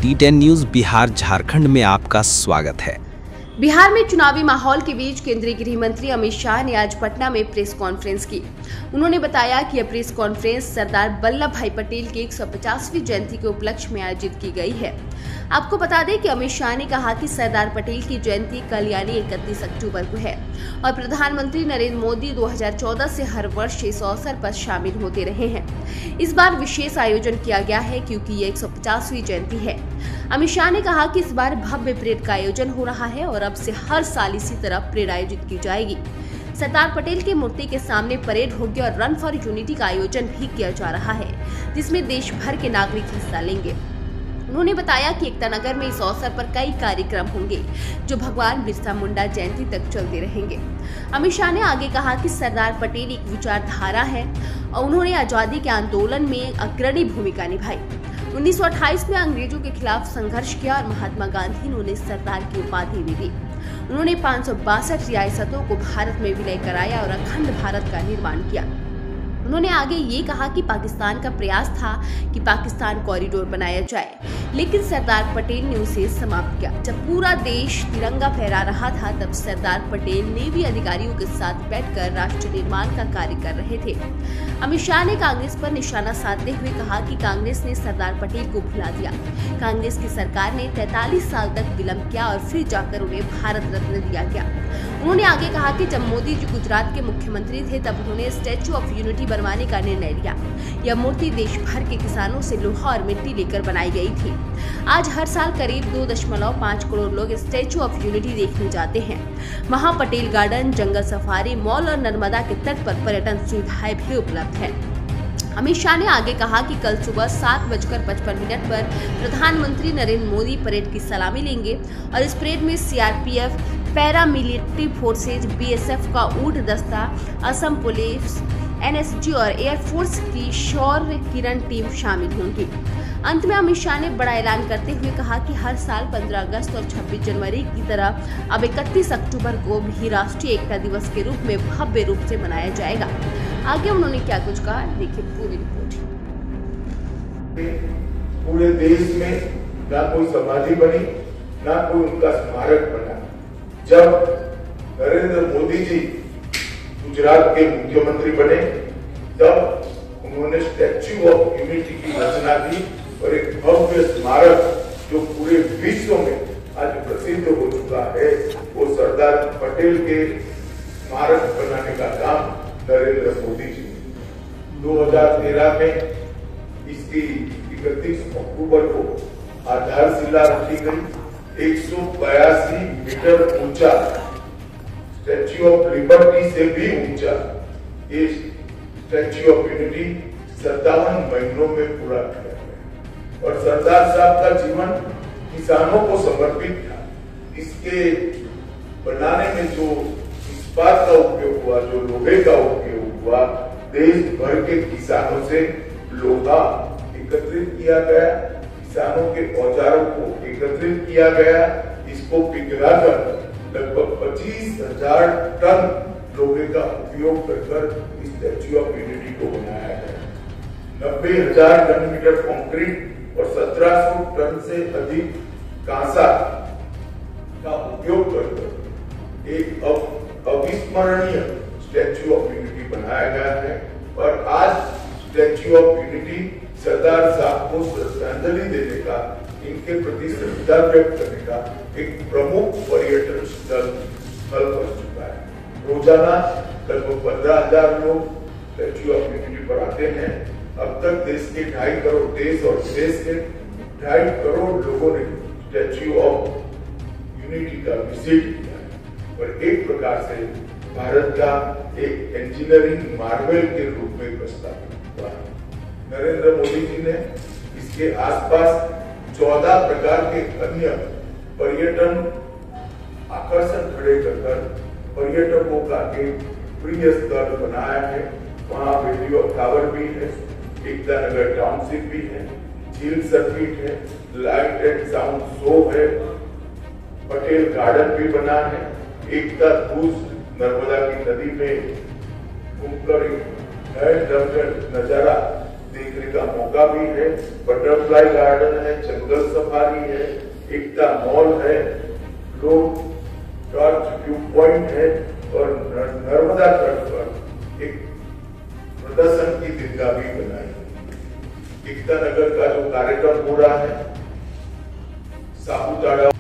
D10 news Bihar Jharkhand में आपका स्वागत है। बिहार में चुनावी माहौल के बीच केंद्रीय गृह मंत्री अमित शाह ने आज पटना में प्रेस कॉन्फ्रेंस की। उन्होंने बताया कि यह प्रेस कॉन्फ्रेंस सरदार वल्लभ भाई पटेल की 150वीं जयंती के उपलक्ष्य में आयोजित की गई है। आपको बता दें कि अमित शाह ने कहा कि सरदार पटेल की जयंती कल यानी 31 अक्टूबर को है और प्रधानमंत्री नरेंद्र मोदी 2014 से हर वर्ष इस अवसर पर शामिल होते रहे हैं। इस बार विशेष आयोजन किया गया है क्योंकि ये 150वीं जयंती है। अमित शाह ने कहा कि इस बार भव्य परेड का आयोजन हो रहा है और अब से हर साल इसी तरह परेड आयोजित की जाएगी। सरदार पटेल की मूर्ति के सामने परेड होगी और रन फॉर यूनिटी का आयोजन भी किया जा रहा है, जिसमें देश भर के नागरिक हिस्सा लेंगे। उन्होंने बताया कि एकता नगर में इस अवसर पर कई कार्यक्रम होंगे जो भगवान बिरसा मुंडा जयंती तक चलते रहेंगे। अमित शाह ने आगे कहा कि सरदार पटेल एक विचारधारा है और उन्होंने आजादी के आंदोलन में अग्रणी भूमिका निभाई। 1928 में अंग्रेजों के खिलाफ संघर्ष किया और महात्मा गांधी ने उन्हें सरदार की उपाधि भी दी। उन्होंने 562 रियासतों को भारत में विलय कराया और अखंड भारत का निर्माण किया। उन्होंने आगे ये कहा कि पाकिस्तान का प्रयास था कि पाकिस्तान कॉरिडोर बनाया जाए, लेकिन सरदार पटेल ने उसे समाप्त किया। जब पूरा देश तिरंगा फहरा रहा था तब सरदार पटेल नेवी अधिकारियों के साथ बैठकर राष्ट्र निर्माण का कार्य कर रहे थे। अमित शाह ने कांग्रेस पर निशाना साधते हुए कहा कि कांग्रेस ने सरदार पटेल को भुला दिया। कांग्रेस की सरकार ने 43 साल तक विलंब किया और फिर जाकर उन्हें भारत रत्न दिया गया। उन्होंने आगे कहा कि जब मोदी जी गुजरात के मुख्यमंत्री थे तब उन्होंने स्टैच्यू ऑफ यूनिटी बनवाने का निर्णय लिया। यह मूर्ति देश भर के किसानों से लोहा और मिट्टी लेकर बनाई गई थी। आज हर साल करीब 2.5 करोड़ लोग स्टैच्यू ऑफ यूनिटी देखने जाते हैं। वहां पटेल गार्डन, जंगल सफारी, मॉल और नर्मदा के तट पर पर्यटन सुविधाएं भी उपलब्ध है। अमित शाह ने आगे कहा कि कल सुबह 7:55 पर प्रधानमंत्री नरेंद्र मोदी परेड की सलामी लेंगे और इस परेड में सीआरपीएफ, पैरामिलिट्री फोर्सेज, बीएसएफ का ऊँट दस्ता, असम पुलिस, एनएसजी और एयरफोर्स की शौर्य किरण टीम शामिल होंगी। अंत में अमित शाह ने बड़ा ऐलान करते हुए कहा कि हर साल 15 अगस्त और 26 जनवरी की तरह अब 31 अक्टूबर को भी राष्ट्रीय एकता दिवस के रूप में भव्य रूप से मनाया जाएगा। आगे उन्होंने क्या कुछ कहा, देखिए पूरी रिपोर्ट। पूरे देश में ना कोई समाधि बनी, ना कोई उनका स्मारक बना। जब नरेंद्र मोदी जी गुजरात के मुख्यमंत्री बने तब उन्होंने स्टैच्यू ऑफ यूनिटी की रचना की और एक भव्य स्मारक जो पूरे विश्व में आज प्रसिद्ध हो चुका है, वो सरदार पटेल के स्मारक बनाने का काम नरेंद्र मोदी जी। 2013 में इसकी 31 अक्टूबर को आधारशिला रखी गई। 182 मीटर ऊंचा स्टैच्यू ऑफ लिबर्टी से भी ऊंचा ये स्टैच्यू ऑफ यूनिटी 57 महीनों में पूरा किया गया और सरदार साहब का जीवन किसानों को समर्पित था। इसके बनाने में जो इस्पात का उपयोग हुआ, जो लोहे का उपयोग हुआ, देश भर के किसानों से लोहा एकत्रित किया गया, किसानों के औजारों को एकत्रित किया गया, इसको पिघलाकर लगभग 25,000 टन लोहे का उपयोग कर स्टैच्यू ऑफ यूनिटी को बनाया गया। 90,000 घन मीटर कंक्रीट और 1700 टन से अधिक कांसा का उपयोग कर एक अविस्मरणीय स्टैच्यू ऑफ यूनिटी बनाया गया है और आज स्टैच्यू ऑफ यूनिटी सरदार साहब को श्रद्धांजलि देने का, इनके प्रति श्रद्धा व्यक्त करने का एक प्रमुख पर्यटन स्थल बन चुका है। रोजाना लगभग 15,000 लोग स्टैच्यू ऑफ यूनिटी पर आते हैं। अब तक देश के 2.5 करोड़, देश और विदेश के 2.5 करोड़ लोगों ने स्टैच्यू ऑफ यूनिटी का विजिट किया है और एक प्रकार से भारत का एक इंजीनियरिंग मार्वेल के रूप में प्रस्तावित हुआ है। नरेंद्र मोदी जी ने इसके आसपास 14 प्रकार के अन्य पर्यटन आकर्षण खड़े कर पर्यटकों का एक प्रिय स्थल बनाया है। वहाँ वीडियो टावर भी है, एकता नगर टाउनशिप भी है, झील सर्किट है, लाइट एंड साउंड शो है, पटेल गार्डन भी बना है, एकता क्रूज नर्मदा की नदी में घूमकर नजारा देखने का मौका भी है। बटरफ्लाई गार्डन है, जंगल सफारी है, एकता मॉल है, लोग टॉर्च व्यू पॉइंट है और नर्मदा तट पर एक प्रदर्शन की जगह भी बनाई। एकता नगर का जो कार्यक्रम हो रहा है, सापुतारा